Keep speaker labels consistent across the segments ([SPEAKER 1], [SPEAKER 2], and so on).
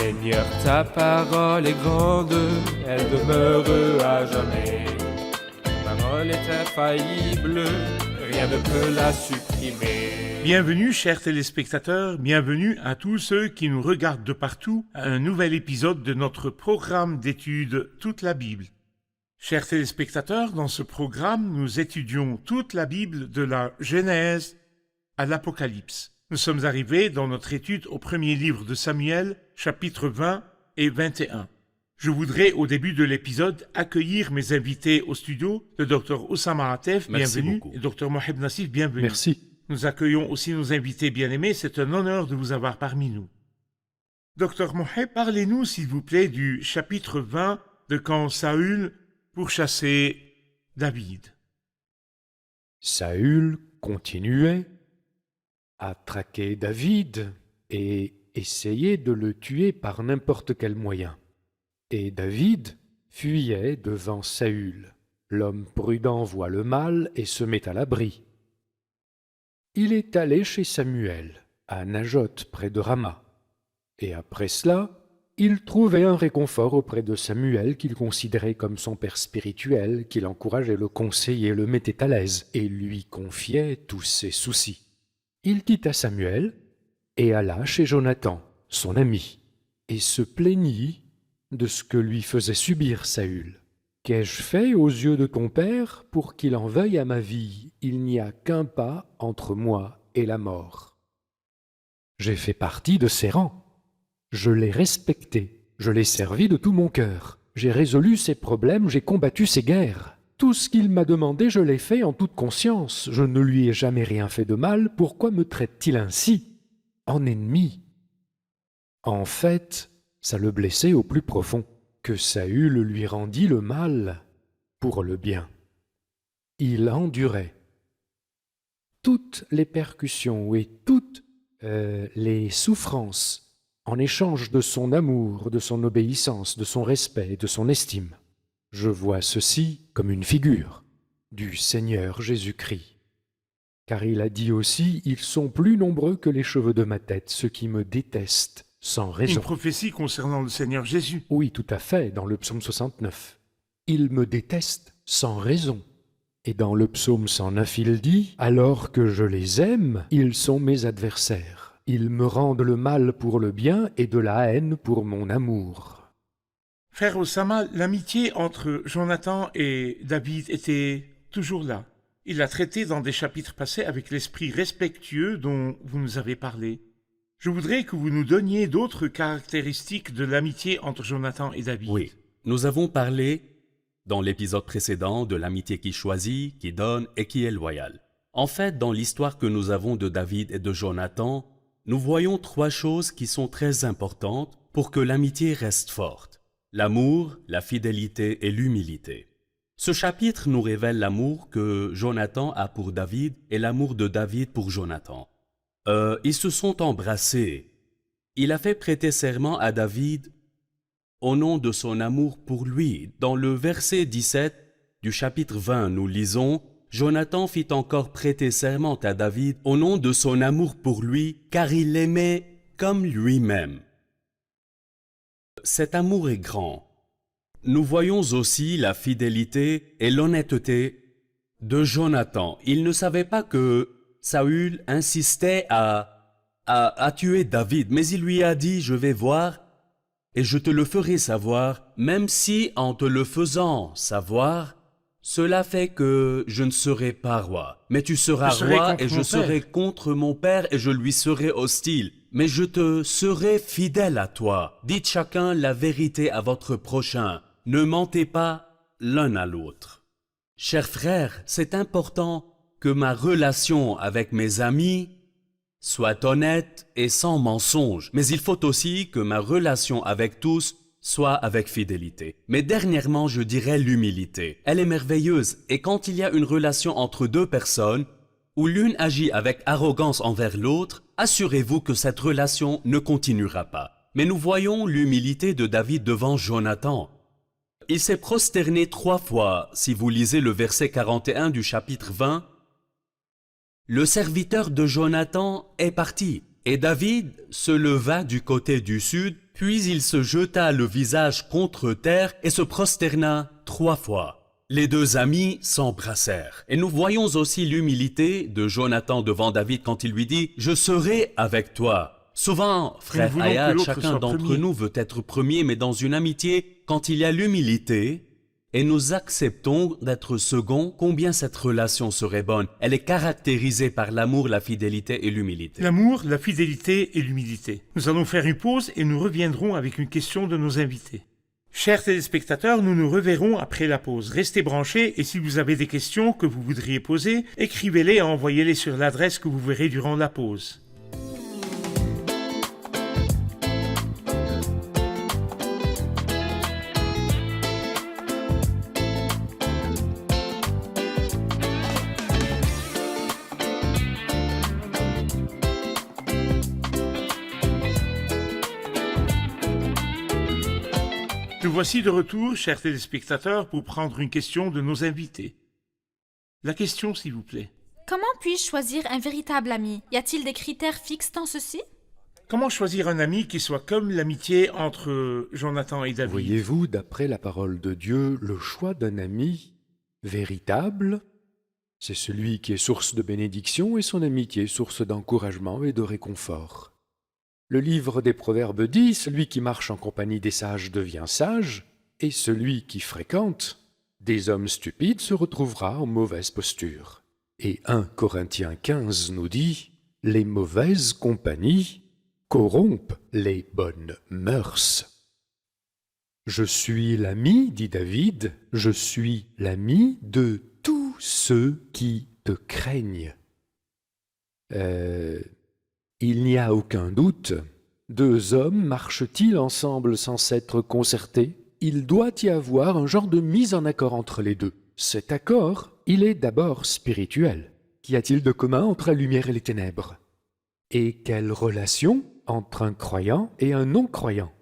[SPEAKER 1] Seigneur, ta parole est grande, elle demeure à jamais. Ta parole est infaillible, rien ne peut la supprimer.
[SPEAKER 2] Bienvenue, chers téléspectateurs, bienvenue à tous ceux qui nous regardent de partout à un nouvel épisode de notre programme d'études Toute la Bible. Chers téléspectateurs, dans ce programme, nous étudions toute la Bible de la Genèse à l'Apocalypse. Nous sommes arrivés dans notre étude au premier livre de Samuel, chapitres 20 et 21. Je voudrais, au début de l'épisode, accueillir mes invités au studio, le Dr Oussama Atef, bienvenue,
[SPEAKER 3] beaucoup.
[SPEAKER 2] et Dr Mohamed Nassif, bienvenue.
[SPEAKER 3] Merci.
[SPEAKER 2] Nous accueillons aussi nos invités bien-aimés, c'est un honneur de vous avoir parmi nous. Dr Mohamed, parlez-nous, s'il vous plaît, du chapitre 20 de quand Saül pourchassait David.
[SPEAKER 3] Saül continuait à traquer David et essayer de le tuer par n'importe quel moyen. Et David fuyait devant Saül. L'homme prudent voit le mal et se met à l'abri. Il est allé chez Samuel, à Najoth, près de Rama. Et après cela, il trouvait un réconfort auprès de Samuel qu'il considérait comme son père spirituel, qui l'encourageait, le conseillait, le mettait à l'aise et lui confiait tous ses soucis. Il quitta Samuel et alla chez Jonathan, son ami, et se plaignit de ce que lui faisait subir Saül. « Qu'ai-je fait aux yeux de ton père pour qu'il en veuille à ma vie? Il n'y a qu'un pas entre moi et la mort. J'ai fait partie de ses rangs. Je l'ai respecté, je l'ai servi de tout mon cœur. J'ai résolu ses problèmes, j'ai combattu ses guerres. Tout ce qu'il m'a demandé, je l'ai fait en toute conscience. Je ne lui ai jamais rien fait de mal. Pourquoi me traite-t-il ainsi? En ennemi. » En fait, ça le blessait au plus profond, que Saül lui rendit le mal pour le bien. Il endurait toutes les percussions et toutes les souffrances en échange de son amour, de son obéissance, de son respect et de son estime. Je vois ceci comme une figure du Seigneur Jésus-Christ. Car il a dit aussi, « Ils sont plus nombreux que les cheveux de ma tête, ceux qui me détestent sans raison. »
[SPEAKER 2] Une prophétie concernant le Seigneur Jésus.
[SPEAKER 3] Oui, tout à fait, dans le psaume 69. « Ils me détestent sans raison. » Et dans le psaume 109, il dit, « Alors que je les aime, ils sont mes adversaires. Ils me rendent le mal pour le bien et de la haine pour mon amour. »
[SPEAKER 2] Frère Oussama, l'amitié entre Jonathan et David était toujours là. Il l'a traité dans des chapitres passés avec l'esprit respectueux dont vous nous avez parlé. Je voudrais que vous nous donniez d'autres caractéristiques de l'amitié entre Jonathan et David.
[SPEAKER 4] Oui, nous avons parlé dans l'épisode précédent de l'amitié qui choisit, qui donne et qui est loyale. En fait, dans l'histoire que nous avons de David et de Jonathan, nous voyons trois choses qui sont très importantes pour que l'amitié reste forte. L'amour, la fidélité et l'humilité. Ce chapitre nous révèle l'amour que Jonathan a pour David et l'amour de David pour Jonathan. Ils se sont embrassés. Il a fait prêter serment à David au nom de son amour pour lui. Dans le verset 17 du chapitre 20, nous lisons « Jonathan fit encore prêter serment à David au nom de son amour pour lui, car il l'aimait comme lui-même. » Cet amour est grand. Nous voyons aussi la fidélité et l'honnêteté de Jonathan. Il ne savait pas que Saül insistait à tuer David, mais il lui a dit « Je vais voir et je te le ferai savoir, même si en te le faisant savoir, cela fait que je ne serai pas roi. Mais tu seras roi et je serai contre mon père et je lui serai hostile. Mais je te serai fidèle à toi. Dites chacun la vérité à votre prochain. Ne mentez pas l'un à l'autre. » Chers frères, c'est important que ma relation avec mes amis soit honnête et sans mensonge. Mais il faut aussi que ma relation avec tous soit avec fidélité. Mais dernièrement, je dirais l'humilité. Elle est merveilleuse et quand il y a une relation entre deux personnes, où l'une agit avec arrogance envers l'autre, assurez-vous que cette relation ne continuera pas. Mais nous voyons l'humilité de David devant Jonathan. Il s'est prosterné 3 fois, si vous lisez le verset 41 du chapitre 20. Le serviteur de Jonathan est parti, et David se leva du côté du sud, Puis il se jeta le visage contre terre et se prosterna 3 fois. Les 2 amis s'embrassèrent. Et nous voyons aussi l'humilité de Jonathan devant David quand il lui dit « Je serai avec toi ». Souvent, frère
[SPEAKER 2] voulons que
[SPEAKER 4] Hayat,
[SPEAKER 2] l'autre
[SPEAKER 4] chacun
[SPEAKER 2] soit
[SPEAKER 4] d'entre
[SPEAKER 2] premier.
[SPEAKER 4] nous veut être premier, mais dans une amitié, quand il y a l'humilité, et nous acceptons d'être second, combien cette relation serait bonne. Elle est caractérisée par l'amour, la fidélité et l'humilité.
[SPEAKER 2] L'amour, la fidélité et l'humilité. Nous allons faire une pause et nous reviendrons avec une question de nos invités. Chers téléspectateurs, nous nous reverrons après la pause. Restez branchés et si vous avez des questions que vous voudriez poser, écrivez-les et envoyez-les sur l'adresse que vous verrez durant la pause. Nous voici de retour, chers téléspectateurs, pour prendre une question de nos invités. La question, s'il vous plaît.
[SPEAKER 5] Comment puis-je choisir un véritable ami? Y a-t-il des critères fixes dans ceci?
[SPEAKER 2] Comment choisir un ami qui soit comme l'amitié entre Jonathan et David?
[SPEAKER 3] Voyez-vous, d'après la parole de Dieu, le choix d'un ami véritable, c'est celui qui est source de bénédiction et son amitié source d'encouragement et de réconfort. Le livre des Proverbes dit « Celui qui marche en compagnie des sages devient sage, et celui qui fréquente des hommes stupides se retrouvera en mauvaise posture. » Et 1 Corinthiens 15 nous dit « Les mauvaises compagnies corrompent les bonnes mœurs. » Je suis l'ami, dit David, je suis l'ami de tous ceux qui te craignent. Il n'y a aucun doute, 2 hommes marchent-ils ensemble sans s'être concertés? Il doit y avoir un genre de mise en accord entre les 2. Cet accord, il est d'abord spirituel. Qu'y a-t-il de commun entre la lumière et les ténèbres? Et quelle relation entre un croyant et un non-croyant?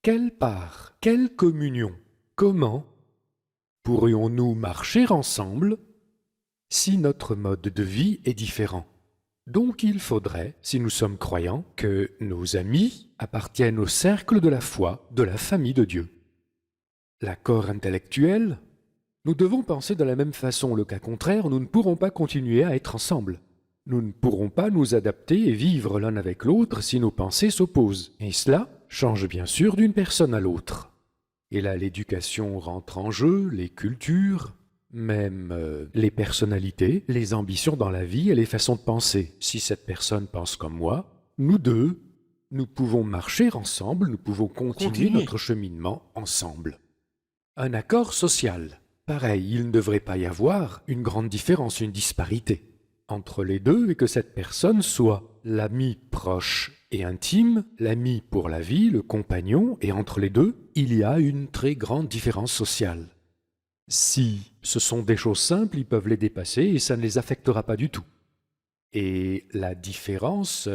[SPEAKER 3] Quelle part? Quelle communion? Comment pourrions-nous marcher ensemble si notre mode de vie est différent? Donc il faudrait, si nous sommes croyants, que nos amis appartiennent au cercle de la foi, de la famille de Dieu. L'accord intellectuel, nous devons penser de la même façon, le cas contraire, nous ne pourrons pas continuer à être ensemble. Nous ne pourrons pas nous adapter et vivre l'un avec l'autre si nos pensées s'opposent. Et cela change bien sûr d'une personne à l'autre. Et là, l'éducation rentre en jeu, les cultures, même les personnalités, les ambitions dans la vie et les façons de penser. Si cette personne pense comme moi, nous 2, nous pouvons marcher ensemble, nous pouvons continuer notre cheminement ensemble. Un accord social. Pareil, il ne devrait pas y avoir une grande différence, une disparité entre les 2 et que cette personne soit l'ami proche et intime, l'ami pour la vie, le compagnon, et entre les 2, il y a une très grande différence sociale. Si ce sont des choses simples, ils peuvent les dépasser et ça ne les affectera pas du tout. Et la différence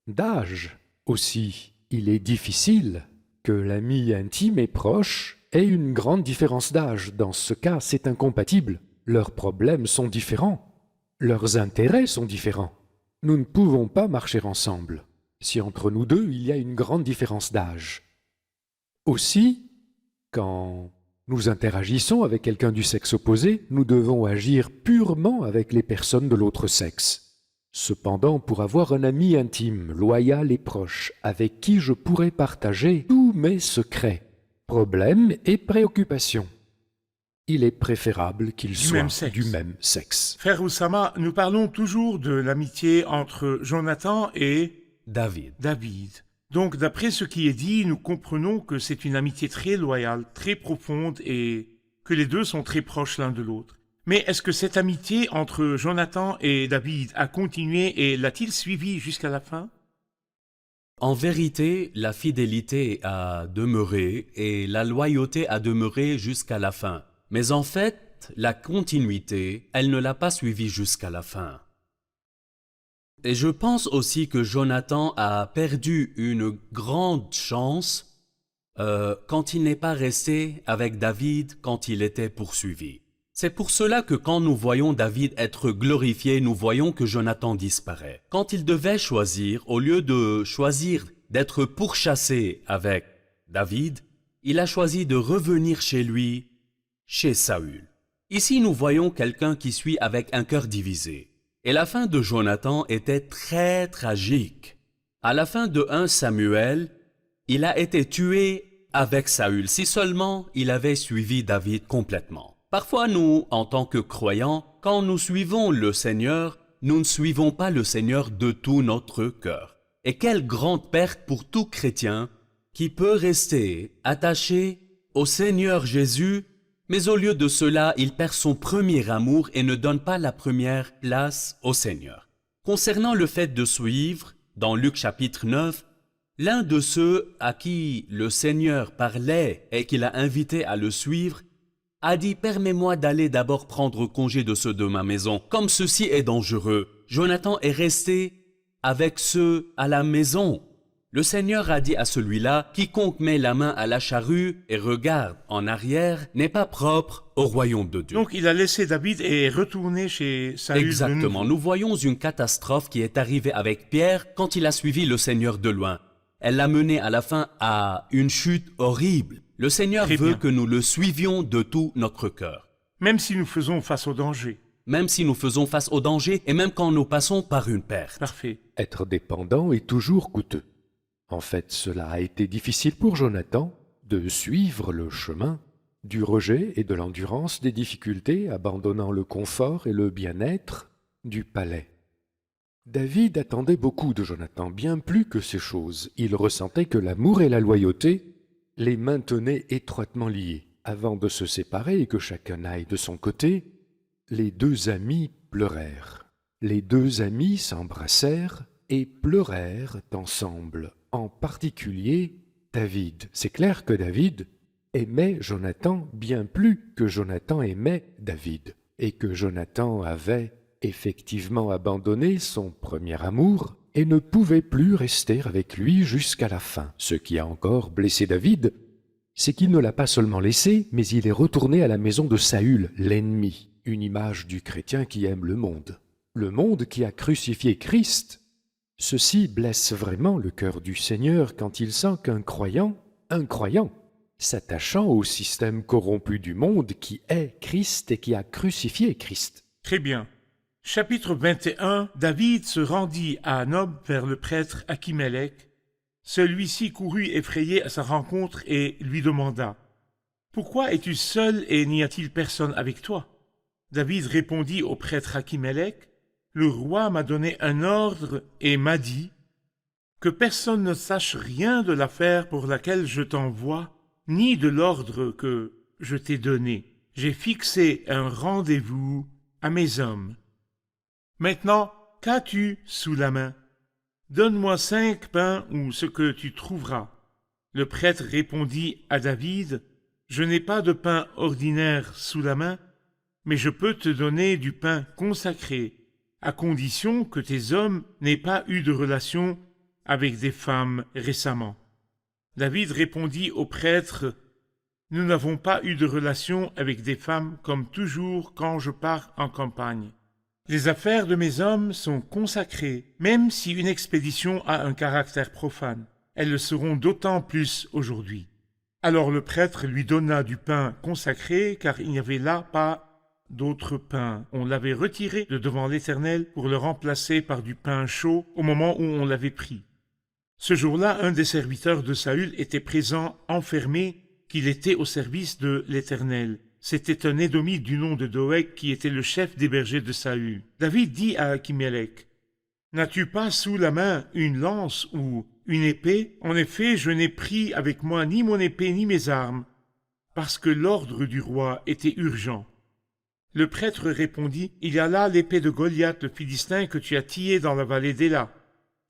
[SPEAKER 3] d'âge aussi. Il est difficile que l'ami intime et proche ait une grande différence d'âge. Dans ce cas, c'est incompatible. Leurs problèmes sont différents. Leurs intérêts sont différents. Nous ne pouvons pas marcher ensemble si entre nous 2, il y a une grande différence d'âge. Aussi, quand nous interagissons avec quelqu'un du sexe opposé, nous devons agir purement avec les personnes de l'autre sexe. Cependant, pour avoir un ami intime, loyal et proche, avec qui je pourrais partager tous mes secrets, problèmes et préoccupations, il est préférable qu'il soit du même sexe.
[SPEAKER 2] Frère Oussama, nous parlons toujours de l'amitié entre Jonathan et
[SPEAKER 4] David.
[SPEAKER 2] Donc, d'après ce qui est dit, nous comprenons que c'est une amitié très loyale, très profonde et que les 2 sont très proches l'un de l'autre. Mais est-ce que cette amitié entre Jonathan et David a continué et l'a-t-il suivi jusqu'à la fin?
[SPEAKER 4] En vérité, la fidélité a demeuré et la loyauté a demeuré jusqu'à la fin. Mais en fait, la continuité, elle ne l'a pas suivi jusqu'à la fin. Et je pense aussi que Jonathan a perdu une grande chance quand il n'est pas resté avec David quand il était poursuivi. C'est pour cela que quand nous voyons David être glorifié, nous voyons que Jonathan disparaît. Quand il devait choisir, au lieu de choisir d'être pourchassé avec David, il a choisi de revenir chez lui, chez Saül. Ici, nous voyons quelqu'un qui suit avec un cœur divisé. Et la fin de Jonathan était très tragique. À la fin de 1 Samuel, il a été tué avec Saül, si seulement il avait suivi David complètement. Parfois, nous, en tant que croyants, quand nous suivons le Seigneur, nous ne suivons pas le Seigneur de tout notre cœur. Et quelle grande perte pour tout chrétien qui peut rester attaché au Seigneur Jésus, mais au lieu de cela, il perd son premier amour et ne donne pas la première place au Seigneur. Concernant le fait de suivre, dans Luc chapitre 9, l'un de ceux à qui le Seigneur parlait et qu'il a invité à le suivre, a dit « Permets-moi d'aller d'abord prendre congé de ceux de ma maison, comme ceci est dangereux. » Jonathan est resté avec ceux à la maison. Le Seigneur a dit à celui-là, quiconque met la main à la charrue et regarde en arrière n'est pas propre au royaume de Dieu.
[SPEAKER 2] Donc il a laissé David et est retourné chez Saül.
[SPEAKER 4] Exactement. Nous voyons une catastrophe qui est arrivée avec Pierre quand il a suivi le Seigneur de loin. Elle l'a mené à la fin à une chute horrible. Le Seigneur
[SPEAKER 2] Très
[SPEAKER 4] veut
[SPEAKER 2] bien.
[SPEAKER 4] que nous le suivions de tout notre cœur.
[SPEAKER 2] Même si nous faisons face au danger.
[SPEAKER 4] Même si nous faisons face au danger et même quand nous passons par une perte.
[SPEAKER 2] Parfait.
[SPEAKER 3] Être dépendant est toujours coûteux. En fait, cela a été difficile pour Jonathan de suivre le chemin du rejet et de l'endurance des difficultés, abandonnant le confort et le bien-être du palais. David attendait beaucoup de Jonathan, bien plus que ces choses. Il ressentait que l'amour et la loyauté les maintenaient étroitement liés. Avant de se séparer et que chacun aille de son côté, les deux amis pleurèrent. Les deux amis s'embrassèrent et pleurèrent ensemble. En particulier David. C'est clair que David aimait Jonathan bien plus que Jonathan aimait David, et que Jonathan avait effectivement abandonné son premier amour et ne pouvait plus rester avec lui jusqu'à la fin. Ce qui a encore blessé David, c'est qu'il ne l'a pas seulement laissé, mais il est retourné à la maison de Saül, l'ennemi, une image du chrétien qui aime le monde qui a crucifié Christ. Ceci blesse vraiment le cœur du Seigneur quand il sent qu'un croyant, s'attachant au système corrompu du monde qui est Christ et qui a crucifié Christ.
[SPEAKER 2] Très bien. Chapitre 21. David se rendit à Nob vers le prêtre Achimélec. Celui-ci courut effrayé à sa rencontre et lui demanda « Pourquoi es-tu seul et n'y a-t-il personne avec toi ?» David répondit au prêtre Achimélec « Le roi m'a donné un ordre et m'a dit que personne ne sache rien de l'affaire pour laquelle je t'envoie, ni de l'ordre que je t'ai donné. J'ai fixé un rendez-vous à mes hommes. Maintenant, qu'as-tu sous la main? Donne-moi 5 pains ou ce que tu trouveras. » Le prêtre répondit à David, « Je n'ai pas de pain ordinaire sous la main, mais je peux te donner du pain consacré, à condition que tes hommes n'aient pas eu de relation avec des femmes récemment. » David répondit au prêtre, « Nous n'avons pas eu de relation avec des femmes comme toujours quand je pars en campagne. Les affaires de mes hommes sont consacrées, même si une expédition a un caractère profane. Elles le seront d'autant plus aujourd'hui. » Alors le prêtre lui donna du pain consacré, car il n'y avait là pas d'autre pain. On l'avait retiré de devant l'Éternel pour le remplacer par du pain chaud au moment où on l'avait pris. Ce jour-là, un des serviteurs de Saül était présent, enfermé, qu'il était au service de l'Éternel. C'était un Édomite du nom de Doeg qui était le chef des bergers de Saül. David dit à Achimélec, « N'as-tu pas sous la main une lance ou une épée? En effet, je n'ai pris avec moi ni mon épée ni mes armes, parce que l'ordre du roi était urgent. » Le prêtre répondit, « Il y a là l'épée de Goliath, le Philistin, que tu as tillée dans la vallée d'Éla.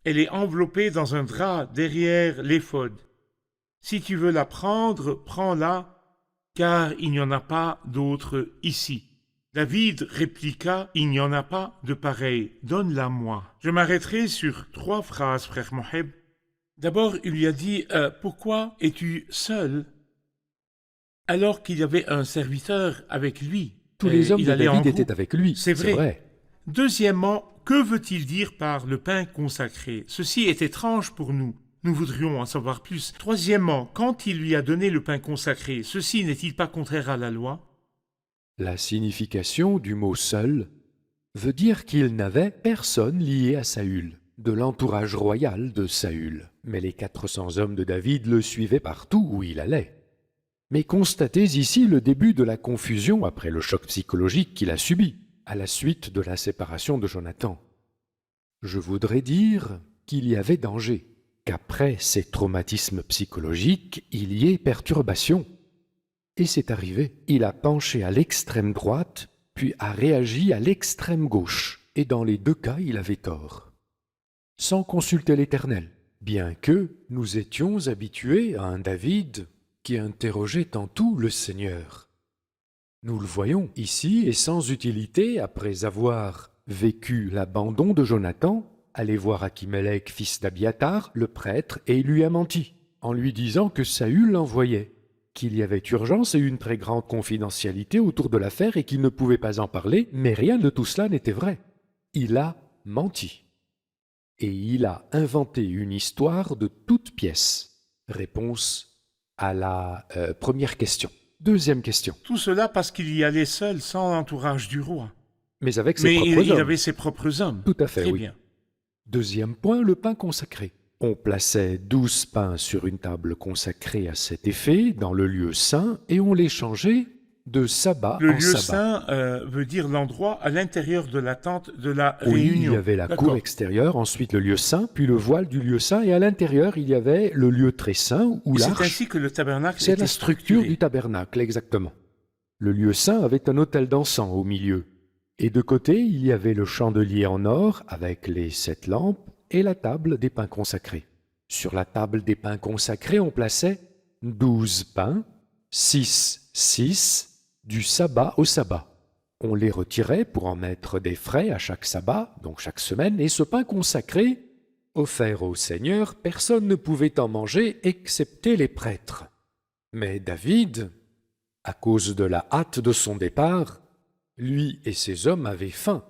[SPEAKER 2] Elle est enveloppée dans un drap derrière l'éphod. Si tu veux la prendre, prends-la, car il n'y en a pas d'autre ici. » David répliqua, « Il n'y en a pas de pareil, donne-la moi. » Je m'arrêterai sur 3 phrases, frère Moheb. D'abord, il lui a dit, « Pourquoi es-tu seul ?» alors qu'il y avait un serviteur avec lui.
[SPEAKER 3] Tous les hommes
[SPEAKER 2] il
[SPEAKER 3] de
[SPEAKER 2] allait en
[SPEAKER 3] David
[SPEAKER 2] groupe.
[SPEAKER 3] étaient avec lui,
[SPEAKER 2] C'est
[SPEAKER 3] c'est vrai.
[SPEAKER 2] Deuxièmement, que veut-il dire par le pain consacré? Ceci est étrange pour nous. Nous voudrions en savoir plus. Troisièmement, quand il lui a donné le pain consacré, ceci n'est-il pas contraire à la loi?
[SPEAKER 3] La signification du mot seul veut dire qu'il n'avait personne lié à Saül, de l'entourage royal de Saül. Mais les 400 hommes de David le suivaient partout où il allait. Mais constatez ici le début de la confusion après le choc psychologique qu'il a subi, à la suite de la séparation de Jonathan. Je voudrais dire qu'il y avait danger, qu'après ces traumatismes psychologiques, il y ait perturbation. Et c'est arrivé. Il a penché à l'extrême droite, puis a réagi à l'extrême gauche, et dans les deux cas, il avait tort. Sans consulter l'Éternel, bien que nous étions habitués à un David qui interrogeait en tout le Seigneur. Nous le voyons ici, et sans utilité, après avoir vécu l'abandon de Jonathan, aller voir Achimélec, fils d'Abiathar, le prêtre, et il lui a menti, en lui disant que Saül l'envoyait, qu'il y avait urgence et une très grande confidentialité autour de l'affaire et qu'il ne pouvait pas en parler, mais rien de tout cela n'était vrai. Il a menti. Et il a inventé une histoire de toute pièce. Réponse à la première question. Deuxième question.
[SPEAKER 2] Tout cela parce qu'il y allait seul, sans l'entourage du roi.
[SPEAKER 3] Mais avec ses
[SPEAKER 2] Mais
[SPEAKER 3] propres
[SPEAKER 2] il
[SPEAKER 3] hommes.
[SPEAKER 2] avait ses propres hommes.
[SPEAKER 3] Tout à fait,
[SPEAKER 2] Très
[SPEAKER 3] oui.
[SPEAKER 2] bien.
[SPEAKER 3] Deuxième point, le pain consacré. On plaçait 12 pains sur une table consacrée à cet effet, dans le lieu saint, et on les changeait de sabbat
[SPEAKER 2] Le
[SPEAKER 3] en
[SPEAKER 2] lieu
[SPEAKER 3] sabbat.
[SPEAKER 2] saint veut dire l'endroit à l'intérieur de la tente de la
[SPEAKER 3] Oui,
[SPEAKER 2] réunion.
[SPEAKER 3] il y avait la
[SPEAKER 2] D'accord.
[SPEAKER 3] cour extérieure, ensuite le lieu saint, puis le voile du lieu saint, et à l'intérieur, il y avait le lieu très saint, ou
[SPEAKER 2] Et c'est
[SPEAKER 3] l'arche.
[SPEAKER 2] ainsi que le tabernacle
[SPEAKER 3] C'est
[SPEAKER 2] était
[SPEAKER 3] la structure
[SPEAKER 2] structuré.
[SPEAKER 3] du tabernacle, exactement. Le lieu saint avait un autel d'encens au milieu, et de côté, il y avait le chandelier en or, avec les 7 lampes, et la table des pains consacrés. Sur la table des pains consacrés, on plaçait 12 pains, 6, du sabbat au sabbat. On les retirait pour en mettre des frais à chaque sabbat, donc chaque semaine, et ce pain consacré, offert au Seigneur, personne ne pouvait en manger excepté les prêtres. Mais David, à cause de la hâte de son départ, lui et ses hommes avaient faim.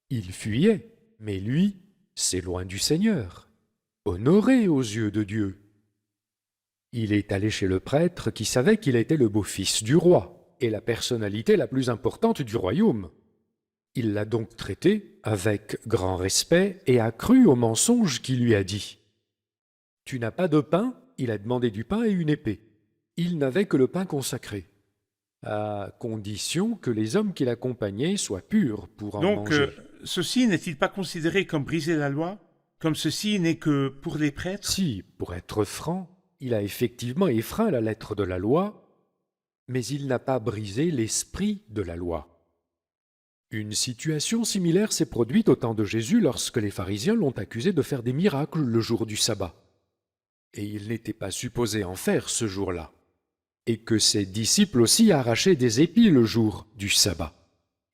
[SPEAKER 3] Ils fuyaient, mais lui, c'est loin du Seigneur, honoré aux yeux de Dieu. Il est allé chez le prêtre qui savait qu'il était le beau-fils du roi et la personnalité la plus importante du royaume. Il l'a donc traité avec grand respect et a cru au mensonge qu'il lui a dit. « Tu n'as pas de pain ?» Il a demandé du pain et une épée. Il n'avait que le pain consacré, à condition que les hommes qui l'accompagnaient soient purs pour en
[SPEAKER 2] Donc,
[SPEAKER 3] manger.
[SPEAKER 2] ceci n'est-il pas considéré comme briser la loi? Comme ceci n'est que pour les prêtres?
[SPEAKER 3] Si, pour être franc, il a effectivement effreint la lettre de la loi, mais il n'a pas brisé l'esprit de la loi. Une situation similaire s'est produite au temps de Jésus lorsque les pharisiens l'ont accusé de faire des miracles le jour du sabbat. Et il n'était pas supposé en faire ce jour-là. Et que ses disciples aussi arrachaient des épis le jour du sabbat.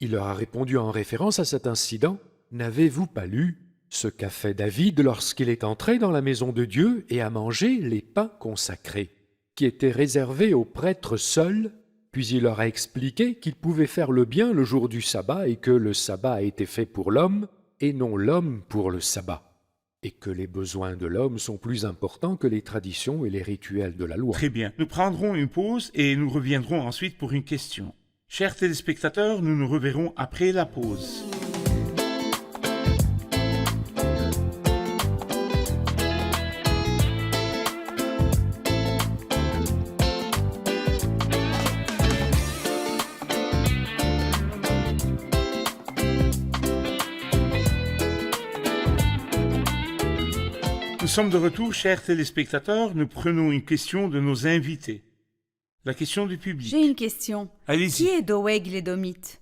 [SPEAKER 3] Il leur a répondu en référence à cet incident, « N'avez-vous pas lu ce qu'a fait David lorsqu'il est entré dans la maison de Dieu et a mangé les pains consacrés, qui étaient réservés aux prêtres seuls, puis il leur a expliqué qu'ils pouvaient faire le bien le jour du sabbat et que le sabbat a été fait pour l'homme et non l'homme pour le sabbat, et que les besoins de l'homme sont plus importants que les traditions et les rituels de la loi. »
[SPEAKER 2] Très bien. Nous prendrons une pause et nous reviendrons ensuite pour une question. Chers téléspectateurs, nous nous reverrons après la pause. Nous sommes de retour, chers téléspectateurs. Nous prenons une question de nos invités. La question du public.
[SPEAKER 6] J'ai une question. Qui
[SPEAKER 2] Allez-y.
[SPEAKER 6] est Doeg l'édomite?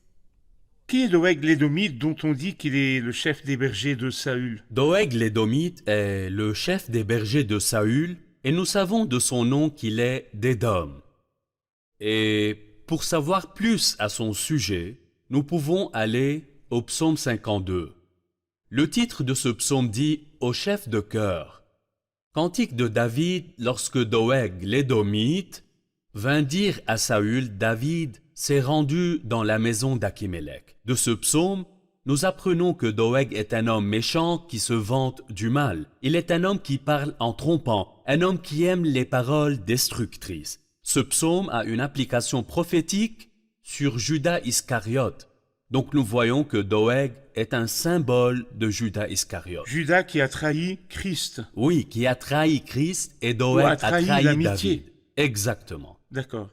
[SPEAKER 2] Qui est Doeg l'édomite dont on dit qu'il est le chef des bergers de Saül?
[SPEAKER 4] Doeg l'édomite est le chef des bergers de Saül, et nous savons de son nom qu'il est d'Édom. Et pour savoir plus à son sujet, nous pouvons aller au psaume 52. Le titre de ce psaume dit « Au chef de chœur ». Cantique de David lorsque Doeg l'édomite vint dire à Saül, David s'est rendu dans la maison d'Achimélec. De ce psaume, nous apprenons que Doeg est un homme méchant qui se vante du mal. Il est un homme qui parle en trompant, un homme qui aime les paroles destructrices. Ce psaume a une application prophétique sur Judas Iscariote. Donc nous voyons que Doeg est un symbole de Judas Iscariote.
[SPEAKER 2] Judas qui a trahi Christ.
[SPEAKER 4] Oui, qui a trahi Christ et Doeg
[SPEAKER 2] Ou
[SPEAKER 4] a trahi
[SPEAKER 2] l'amitié.
[SPEAKER 4] David. Exactement.
[SPEAKER 2] D'accord.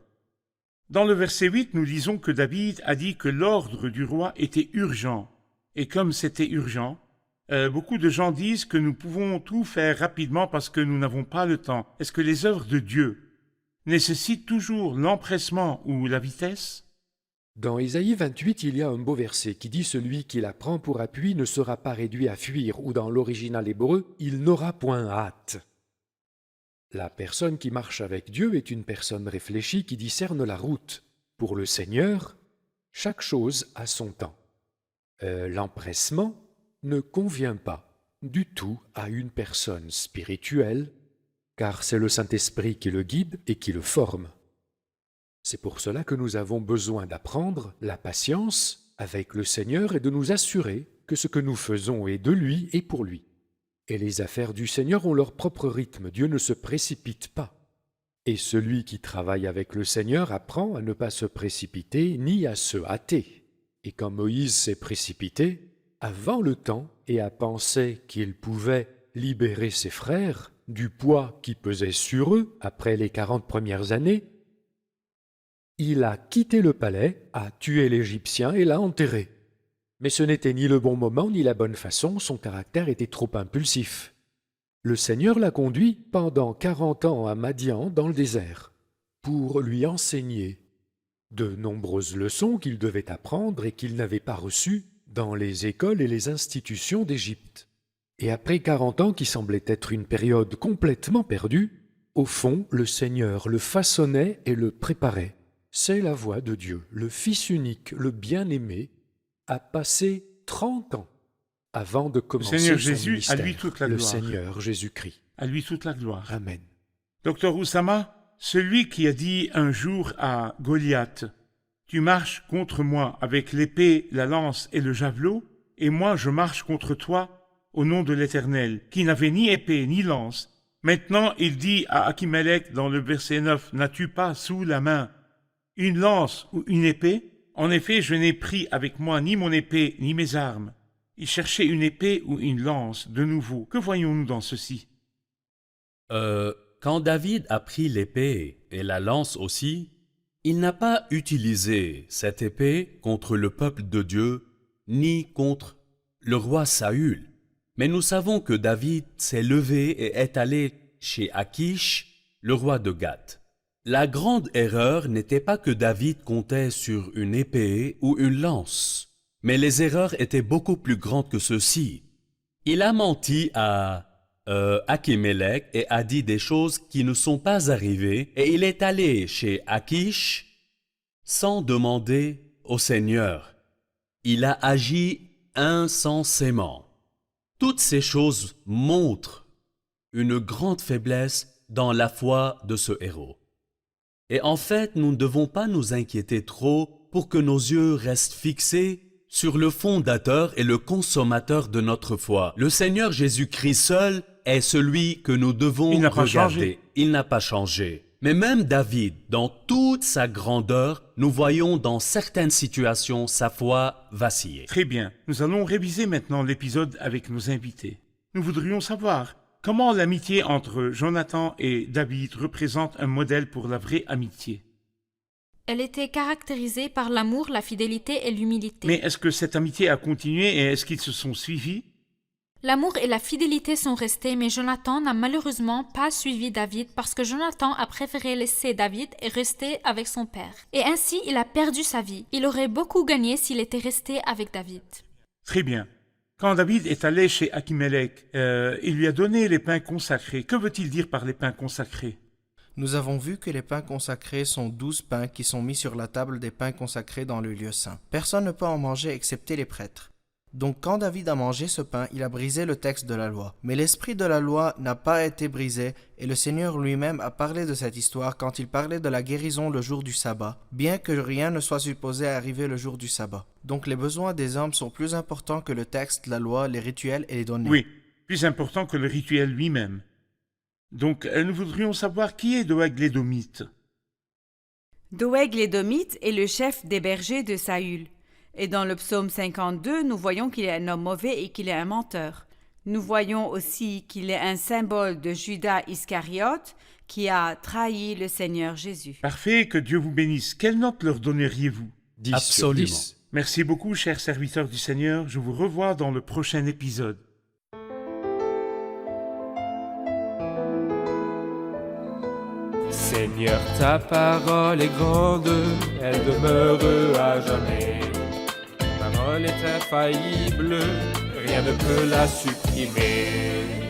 [SPEAKER 2] Dans le verset 8, nous lisons que David a dit que l'ordre du roi était urgent. Et comme c'était urgent, beaucoup de gens disent que nous pouvons tout faire rapidement parce que nous n'avons pas le temps. Est-ce que les œuvres de Dieu nécessitent toujours l'empressement ou la vitesse?
[SPEAKER 3] Dans Ésaïe 28, il y a un beau verset qui dit « Celui qui la prend pour appui ne sera pas réduit à fuir » ou dans l'original hébreu « Il n'aura point hâte ». La personne qui marche avec Dieu est une personne réfléchie qui discerne la route. Pour le Seigneur, chaque chose a son temps. L'empressement ne convient pas du tout à une personne spirituelle, car c'est le Saint-Esprit qui le guide et qui le forme. C'est pour cela que nous avons besoin d'apprendre la patience avec le Seigneur et de nous assurer que ce que nous faisons est de lui et pour lui. Et les affaires du Seigneur ont leur propre rythme, Dieu ne se précipite pas. Et celui qui travaille avec le Seigneur apprend à ne pas se précipiter ni à se hâter. Et quand Moïse s'est précipité, avant le temps, et a pensé qu'il pouvait libérer ses frères du poids qui pesait sur eux après les 40 premières années, il a quitté le palais, a tué l'Égyptien et l'a enterré. Mais ce n'était ni le bon moment ni la bonne façon, son caractère était trop impulsif. Le Seigneur l'a conduit pendant 40 ans à Madian dans le désert, pour lui enseigner de nombreuses leçons qu'il devait apprendre et qu'il n'avait pas reçues dans les écoles et les institutions d'Égypte. Et après 40 ans qui semblaient être une période complètement perdue, au fond, le Seigneur le façonnait et le préparait. C'est la voie de Dieu. Le Fils unique, le bien-aimé, a passé 30 ans avant de commencer
[SPEAKER 2] Seigneur
[SPEAKER 3] son
[SPEAKER 2] Jésus,
[SPEAKER 3] ministère.
[SPEAKER 2] à lui toute la
[SPEAKER 3] le
[SPEAKER 2] gloire.
[SPEAKER 3] Seigneur Jésus-Christ.
[SPEAKER 2] À lui toute la gloire.
[SPEAKER 3] Amen.
[SPEAKER 2] Docteur Oussama, celui qui a dit un jour à Goliath, « Tu marches contre moi avec l'épée, la lance et le javelot, et moi je marche contre toi au nom de l'Éternel, qui n'avait ni épée ni lance. » Maintenant il dit à Achimélec dans le verset 9, « N'as-tu pas sous la main une lance ou une épée? En effet, je n'ai pris avec moi ni mon épée ni mes armes. » Il cherchait une épée ou une lance de nouveau. Que voyons-nous dans ceci?
[SPEAKER 4] Quand David a pris l'épée et la lance aussi, il n'a pas utilisé cette épée contre le peuple de Dieu, ni contre le roi Saül. Mais nous savons que David s'est levé et est allé chez Akish, le roi de Gath. La grande erreur n'était pas que David comptait sur une épée ou une lance, mais les erreurs étaient beaucoup plus grandes que ceci. Il a menti à Achimélec et a dit des choses qui ne sont pas arrivées, et il est allé chez Akish sans demander au Seigneur. Il a agi insensément. Toutes ces choses montrent une grande faiblesse dans la foi de ce héros. Et en fait, nous ne devons pas nous inquiéter trop pour que nos yeux restent fixés sur le fondateur et le consommateur de notre foi. Le Seigneur Jésus-Christ seul est celui que nous devons
[SPEAKER 2] Il n'a pas
[SPEAKER 4] regarder.
[SPEAKER 2] changé.
[SPEAKER 4] Il n'a pas changé. Mais même David, dans toute sa grandeur, nous voyons dans certaines situations sa foi vaciller.
[SPEAKER 2] Très bien. Nous allons réviser maintenant l'épisode avec nos invités. Nous voudrions savoir comment l'amitié entre Jonathan et David représente un modèle pour la vraie amitié.
[SPEAKER 5] Elle était caractérisée par l'amour, la fidélité et l'humilité.
[SPEAKER 2] Mais est-ce que cette amitié a continué et est-ce qu'ils se sont suivis?
[SPEAKER 5] L'amour et la fidélité sont restés, mais Jonathan n'a malheureusement pas suivi David parce que Jonathan a préféré laisser David et rester avec son père. Et ainsi, il a perdu sa vie. Il aurait beaucoup gagné s'il était resté avec David.
[SPEAKER 2] Très bien. Quand David est allé chez Achimélec, il lui a donné les pains consacrés. Que veut-il dire par les pains consacrés?
[SPEAKER 7] Nous avons vu que les pains consacrés sont 12 pains qui sont mis sur la table des pains consacrés dans le lieu saint. Personne ne peut en manger excepté les prêtres. Donc quand David a mangé ce pain, il a brisé le texte de la loi. Mais l'esprit de la loi n'a pas été brisé, et le Seigneur lui-même a parlé de cette histoire quand il parlait de la guérison le jour du sabbat, bien que rien ne soit supposé arriver le jour du sabbat. Donc les besoins des hommes sont plus importants que le texte, la loi, les rituels et les données.
[SPEAKER 2] Oui, plus important que le rituel lui-même. Donc, nous voudrions savoir qui est Doeg l'Édomite.
[SPEAKER 6] Doeg l'Édomite est le chef des bergers de Saül. Et dans le psaume 52, nous voyons qu'il est un homme mauvais et qu'il est un menteur. Nous voyons aussi qu'il est un symbole de Judas Iscariote qui a trahi le Seigneur Jésus.
[SPEAKER 2] Parfait, que Dieu vous bénisse. Quelle note leur donneriez-vous?
[SPEAKER 3] 10
[SPEAKER 4] Absolument.
[SPEAKER 3] sur 10.
[SPEAKER 2] Merci beaucoup, chers serviteurs du Seigneur. Je vous revois dans le prochain épisode.
[SPEAKER 1] Seigneur, ta parole est grande, elle demeure à jamais. Ta parole est infaillible, rien ne peut la supprimer.